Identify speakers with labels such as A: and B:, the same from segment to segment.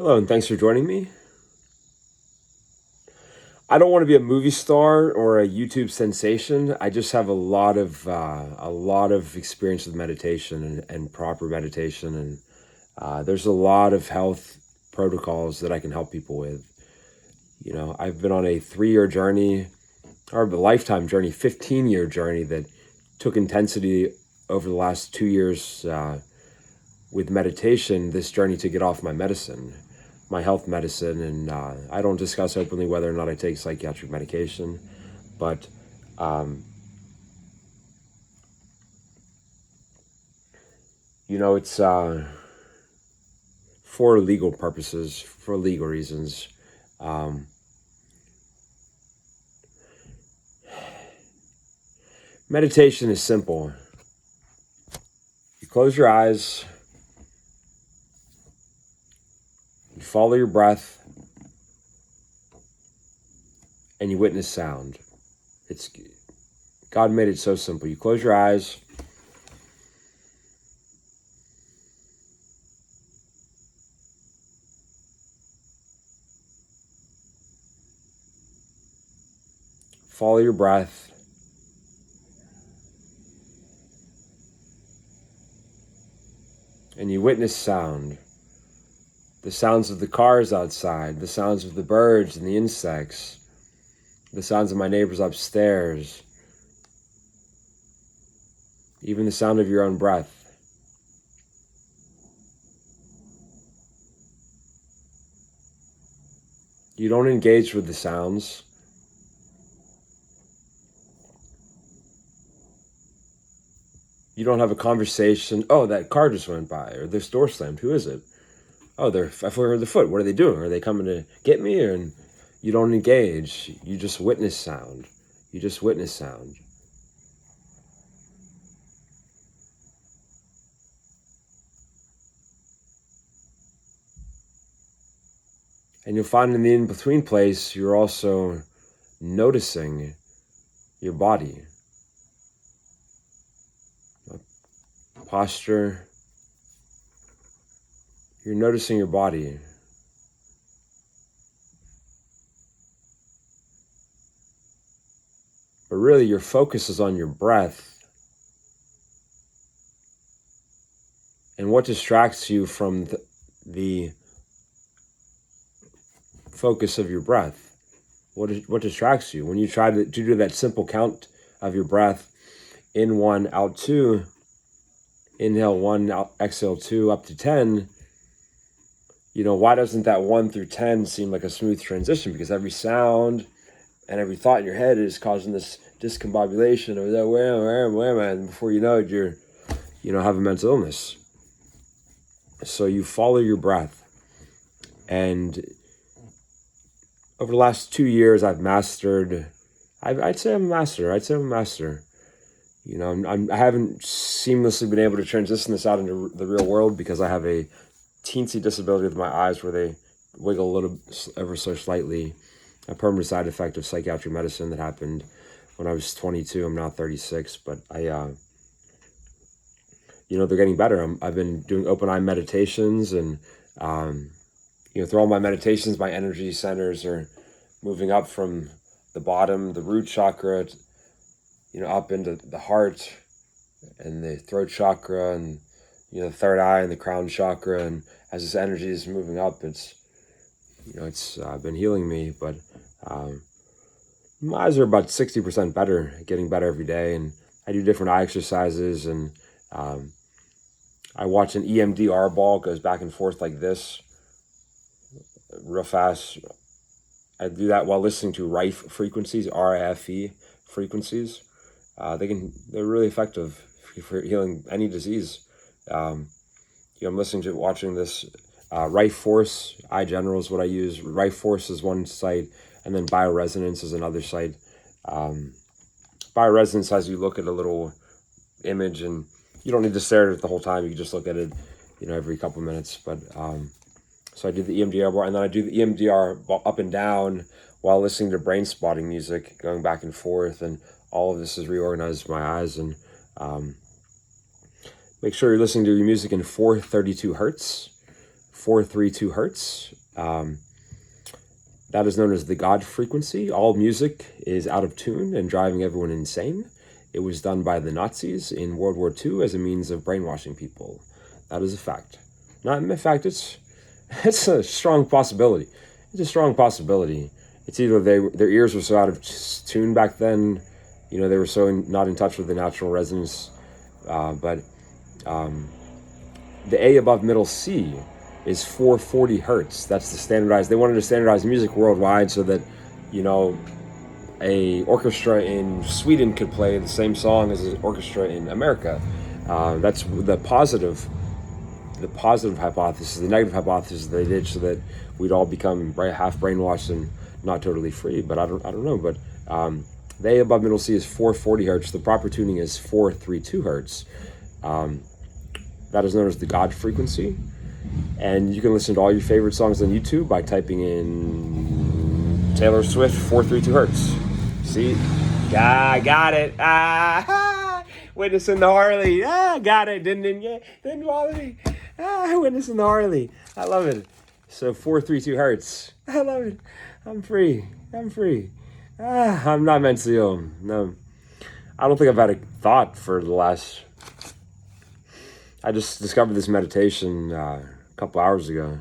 A: Hello, and thanks for joining me. I don't want to be a movie star or a YouTube sensation. I just have a lot of experience with meditation and proper meditation, and there's a lot of health protocols that I can help people with. I've been on a 3-year journey, or a lifetime journey, 15-year journey that took intensity over the last 2 years with meditation. This journey to get off my health medicine, and I don't discuss openly whether or not I take psychiatric medication, but it's for legal purposes, for legal reasons. Um, Meditation is simple. You close your eyes, you follow your breath, and you witness sound. God made it so simple. You close your eyes, follow your breath, and you witness sound. The sounds of the cars outside, the sounds of the birds and the insects, the sounds of my neighbors upstairs, even the sound of your own breath. You don't engage with the sounds. You don't have a conversation. Oh, that car just went by, or this door slammed. Who is it? Oh, I heard the foot. What are they doing? Are they coming to get me? And you don't engage. You just witness sound. You just witness sound. And you'll find in the in-between place, you're also noticing your body. Posture. You're noticing your body. But really, your focus is on your breath. And what distracts you from the focus of your breath? What distracts you? When you try to do that simple count of your breath, in 1, out 2, inhale 1, out, exhale 2, up to 10, why doesn't that 1 through 10 seem like a smooth transition? Because every sound and every thought in your head is causing this discombobulation of that, where am I? And before you know it, you're, have a mental illness. So you follow your breath. And over the last 2 years, I'd say I'm a master. I haven't seamlessly been able to transition this out into the real world because I have a teensy disability with my eyes where they wiggle a little ever so slightly, a permanent side effect of psychiatric medicine that happened when I was 22. I'm now 36, but they're getting better. I've been doing open eye meditations, and through all my meditations, my energy centers are moving up from the bottom, the root chakra, up into the heart and the throat chakra, and the third eye and the crown chakra. And as this energy is moving up, it's been healing me. But my eyes are about 60% better, getting better every day. And I do different eye exercises, and I watch an EMDR ball goes back and forth like this, real fast. I do that while listening to RIFE frequencies, RIFE frequencies. They're really effective for healing any disease. I'm watching this RIFE Force, iGeneral is what I use. RIFE Force is one site, and then Bioresonance is another site. Bioresonance has you look at a little image, and you don't need to stare at it the whole time. You can just look at it, every couple minutes. But so I do the EMDR bar, and then I do the EMDR up and down while listening to brain spotting music, going back and forth, and all of this has reorganized my eyes. And make sure you're listening to your music in 432 hertz. 432 hertz. That is known as the God frequency. All music is out of tune and driving everyone insane. It was done by the Nazis in World War II as a means of brainwashing people. That is a fact. Not in fact, it's a strong possibility. It's a strong possibility. It's either their ears were so out of tune back then, they were so not in touch with the natural resonance. But the A above middle C is 440 hertz. That's the standardized. They wanted to standardize music worldwide so that, a orchestra in Sweden could play the same song as an orchestra in America. That's the positive hypothesis. The negative hypothesis they did so that we'd all become half brainwashed and not totally free. But I don't know. But the A above middle C is 440 hertz. The proper tuning is 432 hertz. That is known as the God frequency. And you can listen to all your favorite songs on YouTube by typing in Taylor Swift 432 hertz. See? I got it. Witnessing the Harley. Got it. Didn't bother me. Witnessing the Harley. I love it. So 432 hertz. I love it. I'm free. I'm not mentally ill. No. I don't think I've had a thought for the last... I just discovered this meditation a couple hours ago.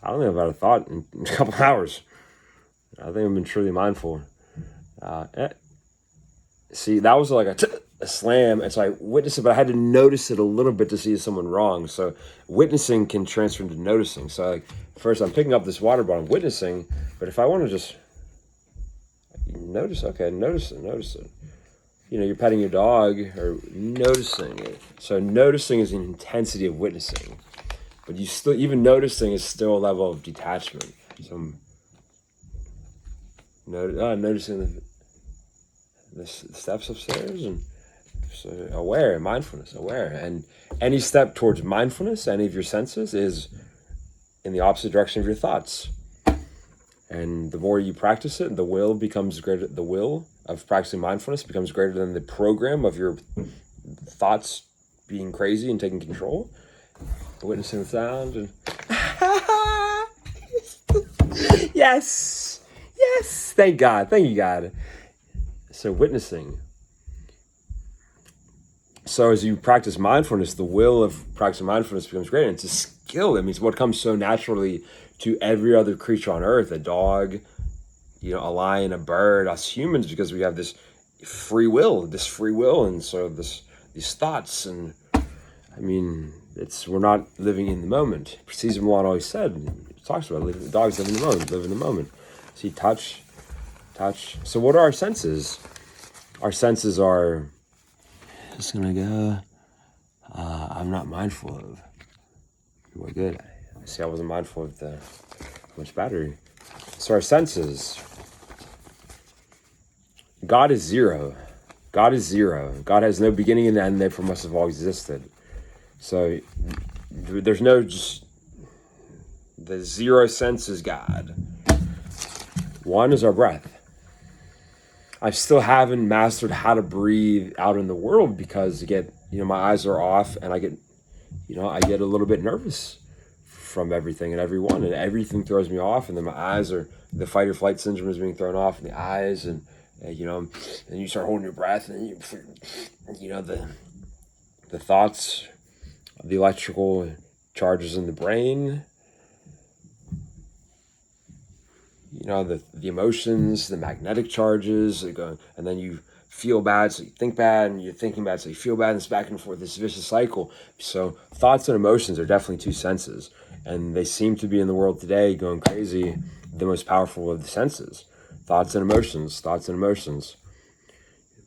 A: I don't think I've had a thought in a couple hours. I think I've been truly mindful. See, that was like a slam. And so I witnessed it, but I had to notice it a little bit to see someone wrong. So witnessing can transfer into noticing. So first I'm picking up this water bottle, I'm witnessing, but if I want to just notice it. You're petting your dog or noticing it. So noticing is an intensity of witnessing, but even noticing is still a level of detachment. So I'm noticing the steps upstairs, and so mindfulness, aware. And any step towards mindfulness, any of your senses, is in the opposite direction of your thoughts. And the more you practice it, the will becomes greater. The will of practicing mindfulness becomes greater than the program of your thoughts being crazy and taking control. Witnessing the sound and yes, thank you, God. So witnessing. So as you practice mindfulness, the will of practicing mindfulness becomes greater. It's a skill. That means what comes so naturally to every other creature on earth, a dog, a lion, a bird, us humans, because we have this free will, and so these thoughts, and we're not living in the moment. Cesar Millan always said, he talks about dogs live in the moment. See, touch. So what are our senses? Our senses are, just gonna go, I'm not mindful of. Well, good. See, I wasn't mindful of how much battery. So our senses. God is zero. God has no beginning and end, therefore must have always existed. So there's no just... The zero sense is God. One is our breath. I still haven't mastered how to breathe out in the world because my eyes are off and I get a little bit nervous from everything and everyone, and everything throws me off, and then my eyes the fight or flight syndrome is being thrown off in the eyes, and and you start holding your breath, and the thoughts, the electrical charges in the brain, the emotions, the magnetic charges, and then you feel bad, so you think bad, and you're thinking bad, so you feel bad, and it's back and forth, this vicious cycle. So thoughts and emotions are definitely two senses, and they seem to be in the world today going crazy, the most powerful of the senses. Thoughts and emotions.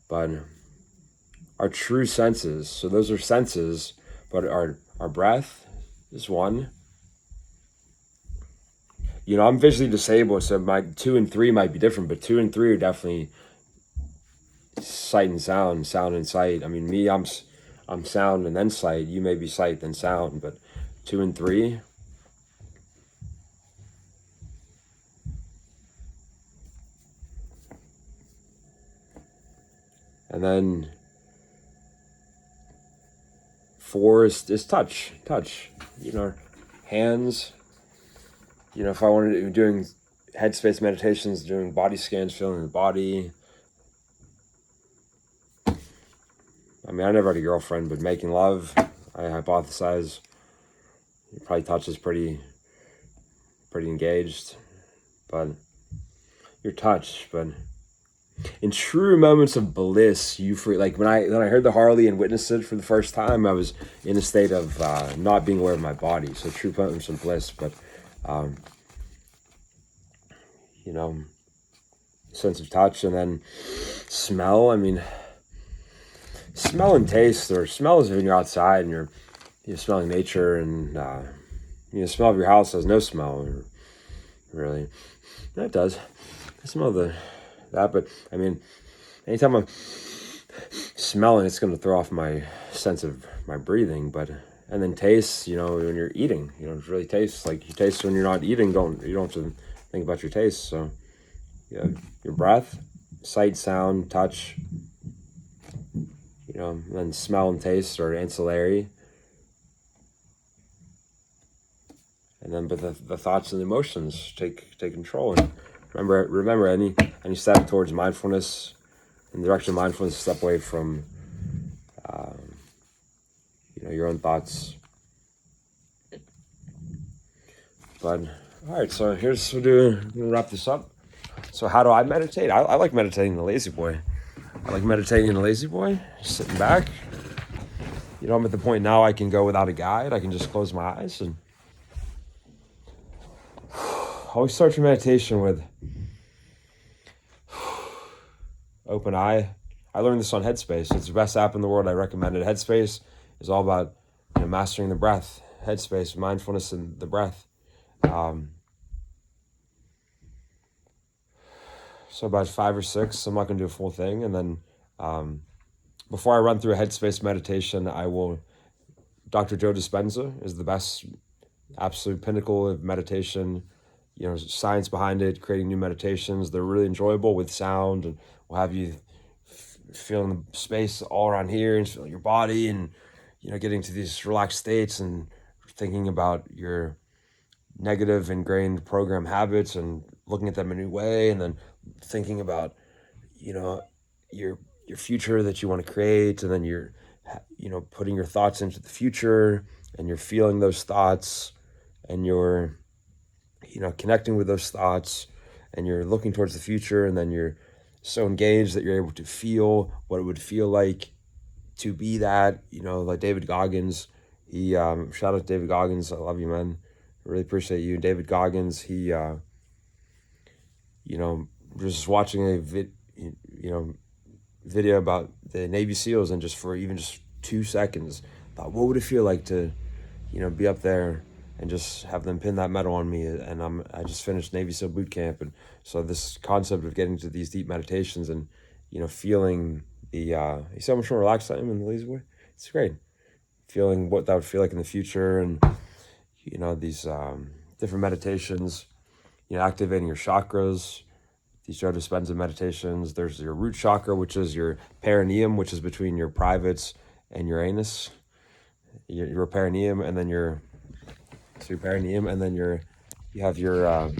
A: But our true senses, so those are senses, but our breath is one. I'm visually disabled, so my 2 and 3 might be different, but 2 and 3 are definitely sight and sound and sight. Me, I'm sound and then sight. You may be sight then sound, but 2 and 3. And then 4 is touch. Hands. If I wanted to doing headspace meditations, doing body scans, feeling the body. I mean, I never had a girlfriend, but making love, I hypothesize, probably touch is pretty engaged, but your touch. But in true moments of bliss, you free. Like when I heard the Harley and witnessed it for the first time, I was in a state of not being aware of my body. So true moments of bliss, but sense of touch, and then smell. I mean, smell and taste, or smell is when you're outside and you're smelling nature, and smell of your house has no smell, really. No, it does. I smell that, but I mean, anytime I'm smelling, it's going to throw off my sense of my breathing. And then taste, when you're eating, it really tastes like you taste when you're not eating. You don't have to think about your taste. So, your breath, sight, sound, touch, and then smell and taste are ancillary. And then, but the thoughts and emotions take control. And remember, any step towards mindfulness, in the direction of mindfulness, step away from, your own thoughts. But all right, so I'm gonna wrap this up. So how do I meditate? I like meditating in the lazy boy. Just sitting back. I'm at the point now I can go without a guide. I can just close my eyes and always start your meditation with open eye. I learned this on Headspace. It's the best app in the world. I recommend it. Headspace is all about mastering the breath. Headspace, mindfulness, and the breath. So about 5 or 6. I'm not going to do a full thing. And then before I run through a Headspace meditation, Dr. Joe Dispenza is the best, absolute pinnacle of meditation. Science behind it, creating new meditations. They're really enjoyable with sound, and will have you feeling the space all around here and feeling your body, and getting to these relaxed states and thinking about your negative ingrained program habits and looking at them a new way, and then thinking about your future that you want to create, and then you're putting your thoughts into the future, and you're feeling those thoughts, and you're connecting with those thoughts, and you're looking towards the future, and then you're so engaged that you're able to feel what it would feel like to be that, like David Goggins. He shout out to David Goggins. I love you, man. I really appreciate you. David Goggins, he just watching a video about the Navy SEALs, and just for even just 2 seconds, thought, what would it feel like to be up there and just have them pin that medal on me? And I just finished Navy SEAL boot camp, and so this concept of getting to these deep meditations and feeling the you see how much more relaxed I am in the lazy boy? It's great. Feeling what that would feel like in the future, and these different meditations, activating your chakras. These Joe Dispenza meditations. There's your root chakra, which is your perineum, which is between your privates and your anus. Your perineum, and then your perineum, and then you have your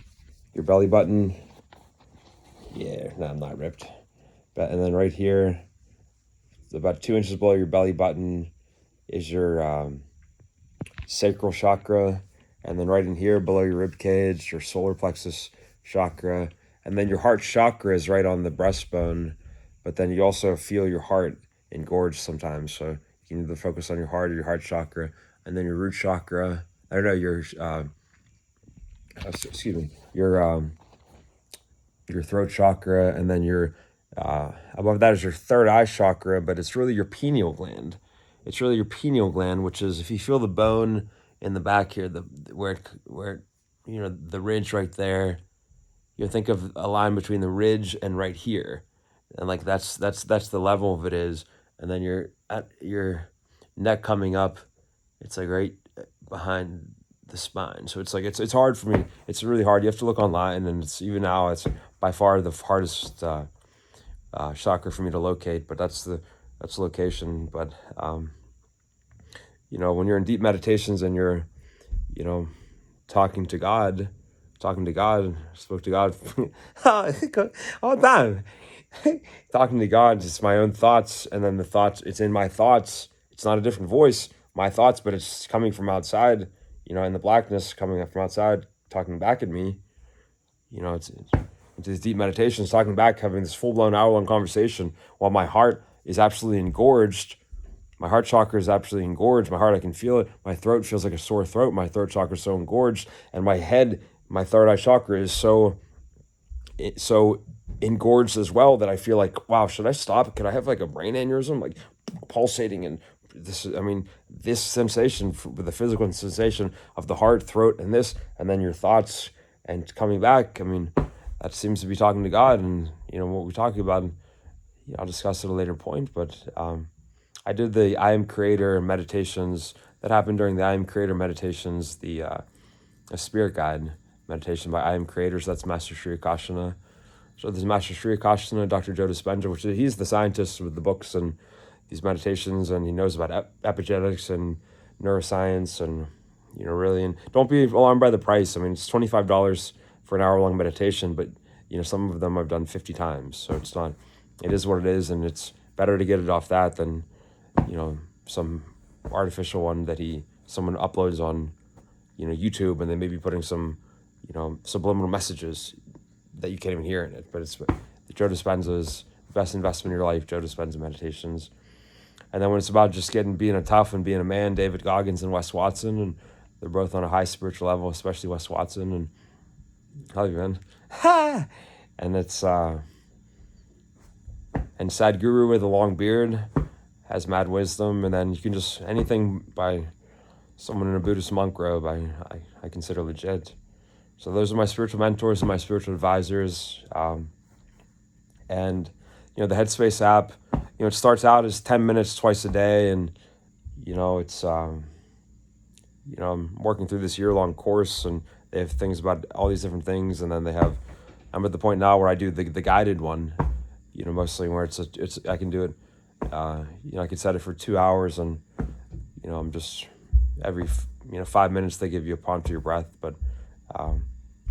A: belly button. Yeah, no, I'm not ripped. And then right here, about 2 inches below your belly button, is your sacral chakra, and then right in here below your rib cage, your solar plexus chakra, and then your heart chakra is right on the breastbone. But then you also feel your heart engorged sometimes, so you can either focus on your heart or your heart chakra, and then your root chakra. I don't know, your throat chakra, and then your above that is your third eye chakra, but it's really your pineal gland. Which is, if you feel the bone in the back here, where the ridge right there, think of a line between the ridge and right here, and like that's the level of it is, and then your neck coming up, it's like right behind the spine. So it's like it's hard for me. It's really hard. You have to look online, and it's by far the hardest chakra for me to locate. But that's the location. But when you're in deep meditations and you're, talking to God, spoke to God all the time. Talking to God, it's my own thoughts, and then the thoughts, it's in my thoughts. It's not a different voice, my thoughts, but it's coming from outside, in the blackness, coming up from outside, talking back at me. It's these deep meditations, talking back, having this full-blown hour-long conversation while my heart is absolutely engorged. My heart chakra is absolutely engorged. My heart, I can feel it. My throat feels like a sore throat. My throat chakra is so engorged. And my head, my third eye chakra is so engorged as well that I feel like, wow, should I stop? Could I have like a brain aneurysm? Like pulsating, and this sensation with the physical sensation of the heart, throat, and then your thoughts and coming back. That seems to be talking to God, and what we're talking about. I'll discuss at a later point, but I did the I Am Creator meditations that happened during the I Am Creator meditations, the a spirit guide meditation by I Am Creators. That's Master Sri Akashana. So there's Master Sri Akashana, Dr. Joe Dispenza, which he's the scientist with the books and these meditations, and he knows about epigenetics and neuroscience, and really. And don't be alarmed by the price. It's $25 for an hour-long meditation, but some of them I've done 50 times, so it's not. It is what it is, and it's better to get it off that than some artificial one that someone uploads on YouTube, and they may be putting some subliminal messages that you can't even hear in it. But it's Joe Dispenza's best investment in your life, Joe Dispenza meditations. And then when it's about just being a tough and being a man, David Goggins and Wes Watson, and they're both on a high spiritual level, especially Wes Watson. And how have you been? Ha! And it's and Sadhguru with a long beard has mad wisdom, and then you can just anything by someone in a Buddhist monk robe I consider legit. So those are my spiritual mentors and my spiritual advisors. And the Headspace app, it starts out as 10 minutes twice a day, and it's I'm working through this year-long course, and they have things about all these different things, and then I'm at the point now where I do the guided one, mostly where it's I can do it, I can set it for 2 hours, and I'm just every 5 minutes they give you a prompt to your breath, but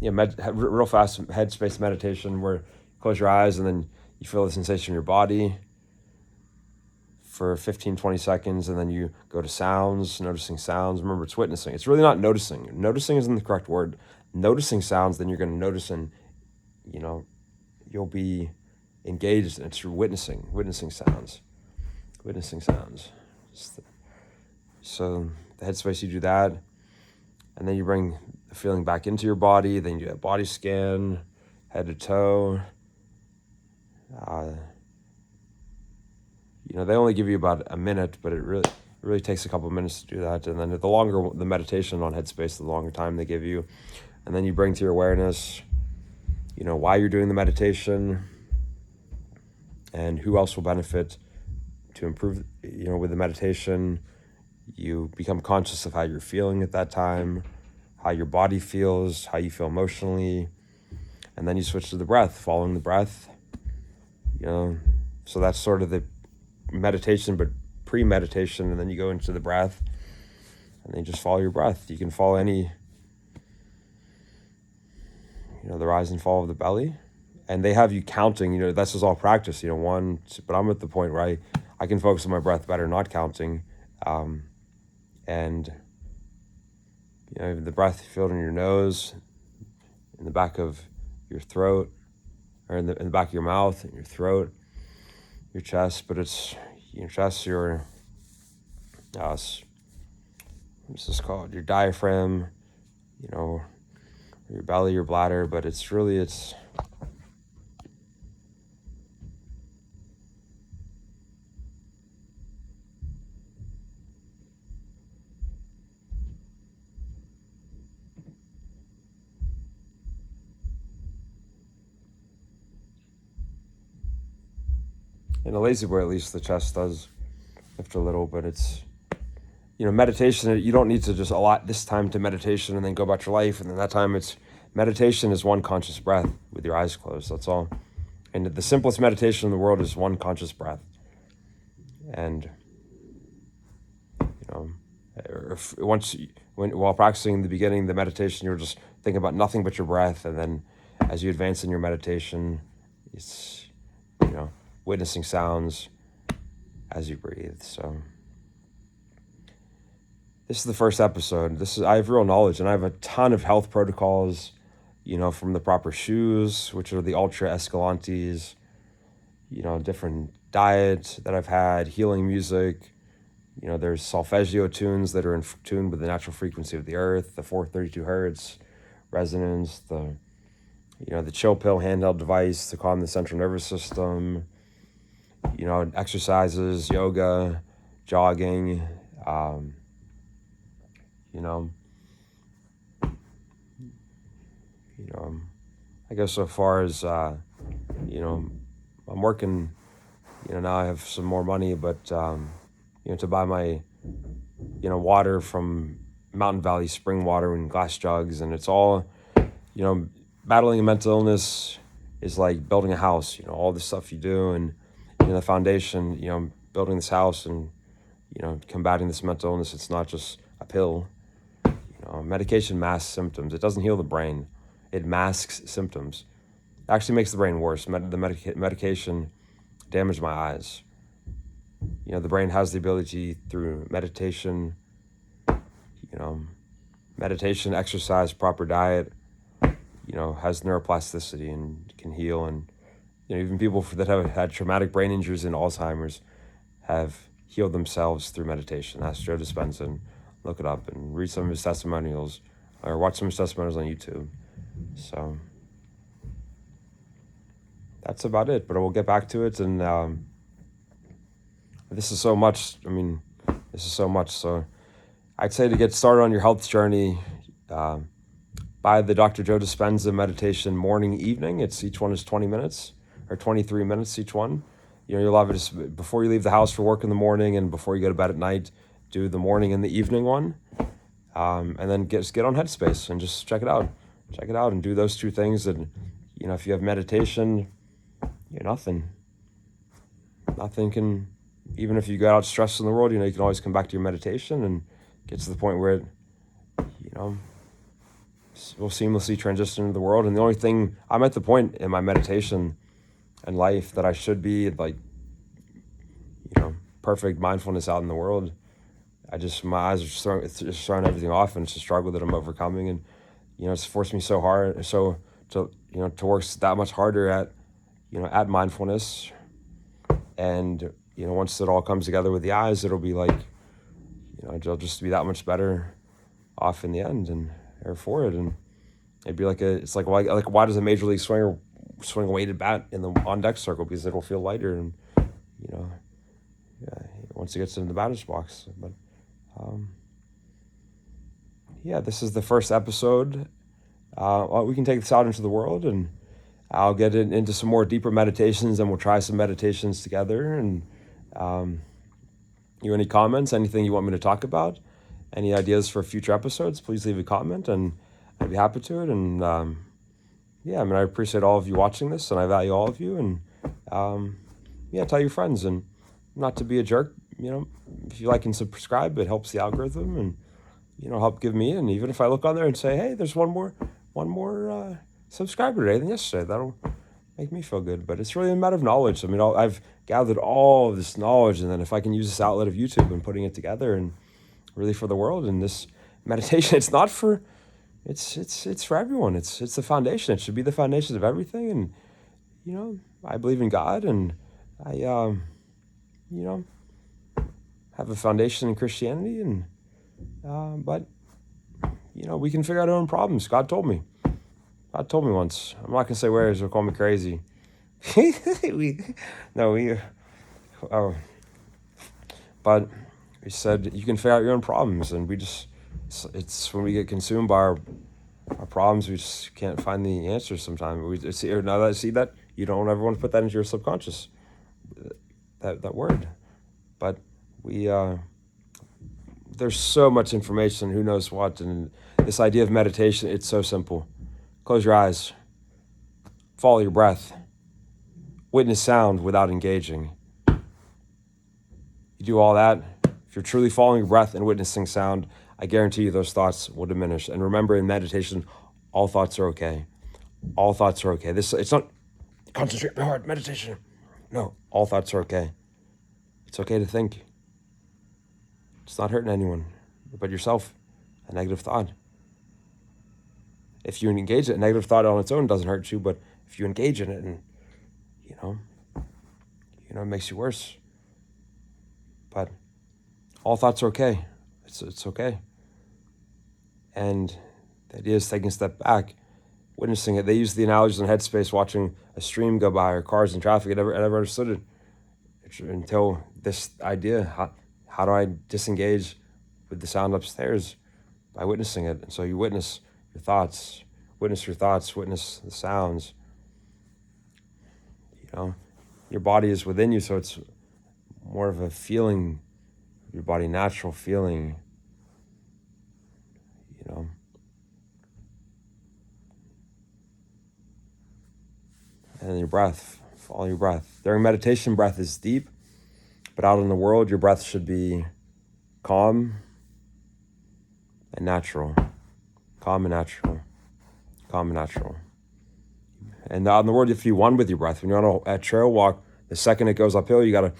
A: real fast headspace meditation where you close your eyes and then you feel the sensation in your body for 15-20 seconds, and then you go to sounds, noticing sounds. Remember, it's witnessing. It's really not noticing. Noticing isn't the correct word. Noticing sounds, then you're going to notice, and you'll be engaged, and it's witnessing sounds. So the headspace, you do that, and then you bring the feeling back into your body. Then you do a body scan, head to toe. They only give you about a minute, but it really takes a couple of minutes to do that. And then the longer the meditation on Headspace, the longer time they give you. And then you bring to your awareness, why you're doing the meditation and who else will benefit to improve, with the meditation. You become conscious of how you're feeling at that time, how your body feels, how you feel emotionally. And then you switch to the breath, following the breath. So that's sort of the meditation, but pre-meditation, and then you go into the breath, and then you just follow your breath. You can follow any, the rise and fall of the belly, and they have you counting. This is all practice. One, but I'm at the point where I can focus on my breath better, not counting, and the breath filled in your nose, in the back of your throat, or in the back of your mouth, and your throat, your chest, but it's your chest, your what's this called? Your diaphragm, your belly, your bladder, but it's in a lazy boy, at least the chest does lift a little, but it's, meditation, you don't need to just allot this time to meditation and then go about your life, and then that time meditation is one conscious breath with your eyes closed, that's all. And the simplest meditation in the world is one conscious breath. And, While practicing in the beginning, the meditation, you're just thinking about nothing but your breath, and then as you advance in your meditation, it's, witnessing sounds as you breathe. So this is the first episode. I have real knowledge, and I have a ton of health protocols, from the proper shoes, which are the Ultra Escalantes, different diet that I've had, healing music. There's solfeggio tunes that are in tune with the natural frequency of the earth, the 432 hertz resonance, the chill pill handheld device to calm the central nervous system, exercises, yoga, jogging, I go so far as, I'm working, now I have some more money, but, to buy my, water from Mountain Valley spring water in glass jugs. And it's all, battling a mental illness is like building a house, all the stuff you do, and, the foundation, building this house and, combating this mental illness. It's not just a pill. Medication masks symptoms. It doesn't heal the brain. It masks symptoms. It actually makes the brain worse. The medication damaged my eyes. The brain has the ability through meditation, exercise, proper diet, has neuroplasticity and can heal. And, even people that have had traumatic brain injuries and Alzheimer's have healed themselves through meditation. Ask Joe Dispenza and look it up and read some of his testimonials or watch some of his testimonials on YouTube. So that's about it, but we'll get back to it. And this is so much. So I'd say to get started on your health journey, buy the Dr. Joe Dispenza meditation morning, evening. Each one is 20 minutes or 23 minutes each one. You'll have it just before you leave the house for work in the morning and before you go to bed at night, do the morning and the evening one. And then get on Headspace and just check it out and do those two things. And, if you have meditation, nothing can, even if you got out stressed in the world, you can always come back to your meditation and get to the point where it, will seamlessly transition into the world. And the only thing, I'm at the point in my meditation and life that I should be like, perfect mindfulness out in the world. My eyes are just throwing everything off, and it's a struggle that I'm overcoming. And, it's forced me so hard, to work that much harder at mindfulness. And, once it all comes together with the eyes, it'll be like, I'll just be that much better off in the end and for it. And it'd be why does a major league swinger swing a weighted bat in the on deck circle? Because it'll feel lighter and, once it gets into the batter's box. But, this is the first episode. We can take this out into the world, and I'll get into some more deeper meditations, and we'll try some meditations together. And any comments, anything you want me to talk about, any ideas for future episodes, please leave a comment, and I'd be happy to it. And I appreciate all of you watching this, and I value all of you. And tell your friends, and not to be a jerk. If you like and subscribe, it helps the algorithm, and help give me. And even if I look on there and say, hey, there's one more subscriber today than yesterday, that'll make me feel good. But it's really a matter of knowledge. I've gathered all of this knowledge, and then if I can use this outlet of YouTube and putting it together, and really for the world. And this meditation, it's for everyone. It's the foundation. It should be the foundation of everything. And I believe in God, and I have a foundation in Christianity, and but we can figure out our own problems. God told me once. I'm not gonna say where, he'll call me crazy. But he said you can figure out your own problems, and it's when we get consumed by our problems, we just can't find the answers sometimes. Now that I see that, you don't ever want to put that into your subconscious, that word. But there's so much information, who knows what, and this idea of meditation, it's so simple. Close your eyes, follow your breath, witness sound without engaging. You do all that, If you're truly following your breath and witnessing sound, I guarantee you those thoughts will diminish. And remember, in meditation, all thoughts are okay. All thoughts are okay. It's not concentrate hard, meditation. No, all thoughts are okay. It's okay to think. It's not hurting anyone but yourself. A negative thought. If you engage it, a negative thought on its own doesn't hurt you, but if you engage in it and, it makes you worse. But all thoughts are okay. It's okay. And the idea is taking a step back, witnessing it. They use the analogies in Headspace, watching a stream go by or cars in traffic. I never understood it until this idea. How do I disengage with the sound upstairs? By witnessing it. And so you witness your thoughts, witness the sounds. Your body is within you, so it's more of a feeling, your body, natural feeling, And then your breath, follow your breath. During meditation, breath is deep, but out in the world, your breath should be calm and natural. Calm and natural. Calm and natural. And out in the world, you have to be one with your breath. When you're on a trail walk, the second it goes uphill, you got to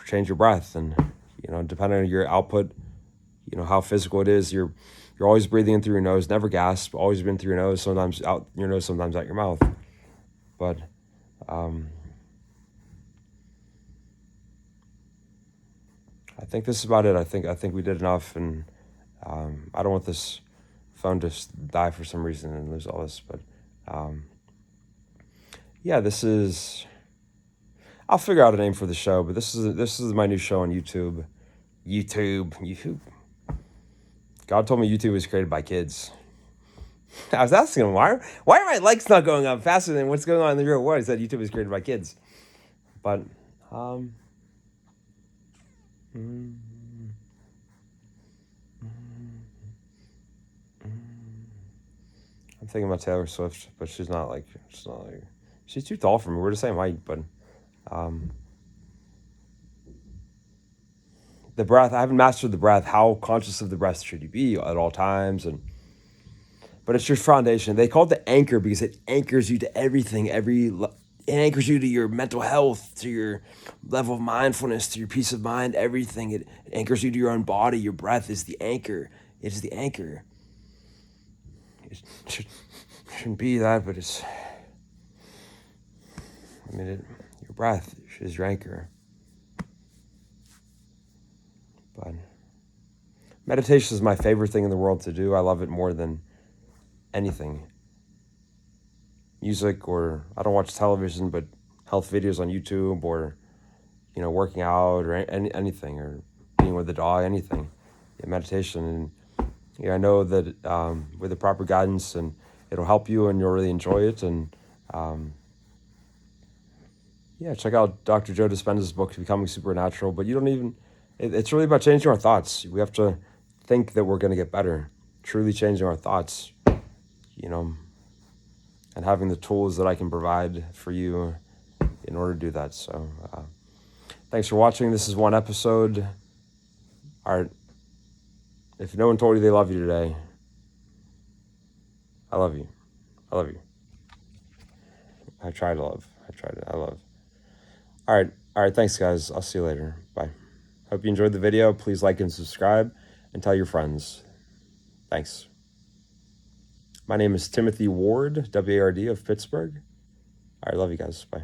A: change your breath. And, depending on your output, how physical it is, you're always breathing in through your nose, never gasp, always breathing through your nose, sometimes out your nose, sometimes out your mouth. But I think this is about it. I think we did enough, and I don't want this phone to die for some reason and lose all this. But this is. I'll figure out a name for the show. But this is my new show on YouTube. YouTube. God told me YouTube was created by kids. I was asking him, why are my likes not going up faster than what's going on in the real world? He said YouTube was created by kids. But I'm thinking about Taylor Swift, but she's too tall for me. We're the same height, but the breath, I haven't mastered the breath. How conscious of the breath should you be at all times? But it's your foundation. They call it the anchor because it anchors you to everything. It anchors you to your mental health, to your level of mindfulness, to your peace of mind, everything. It anchors you to your own body. Your breath is the anchor. It is the anchor. It shouldn't be that, but your breath is your anchor. But meditation is my favorite thing in the world to do. I love it more than anything. Music, or I don't watch television, but health videos on YouTube, or working out, or anything, or being with the dog, anything. Meditation, and I know that with the proper guidance, and it'll help you, and you'll really enjoy it. And check out Dr. Joe Dispenza's book, Becoming Supernatural. But you don't even. It's really about changing our thoughts. We have to think that we're going to get better. Truly changing our thoughts. And having the tools that I can provide for you in order to do that. So, thanks for watching. This is one episode. All right. If no one told you they love you today, I love you. I love you. I try to love. I love. All right. Thanks, guys. I'll see you later. Bye. Hope you enjoyed the video. Please like and subscribe and tell your friends. Thanks. My name is Timothy Ward, W-A-R-D, of Pittsburgh. All right, love you guys. Bye.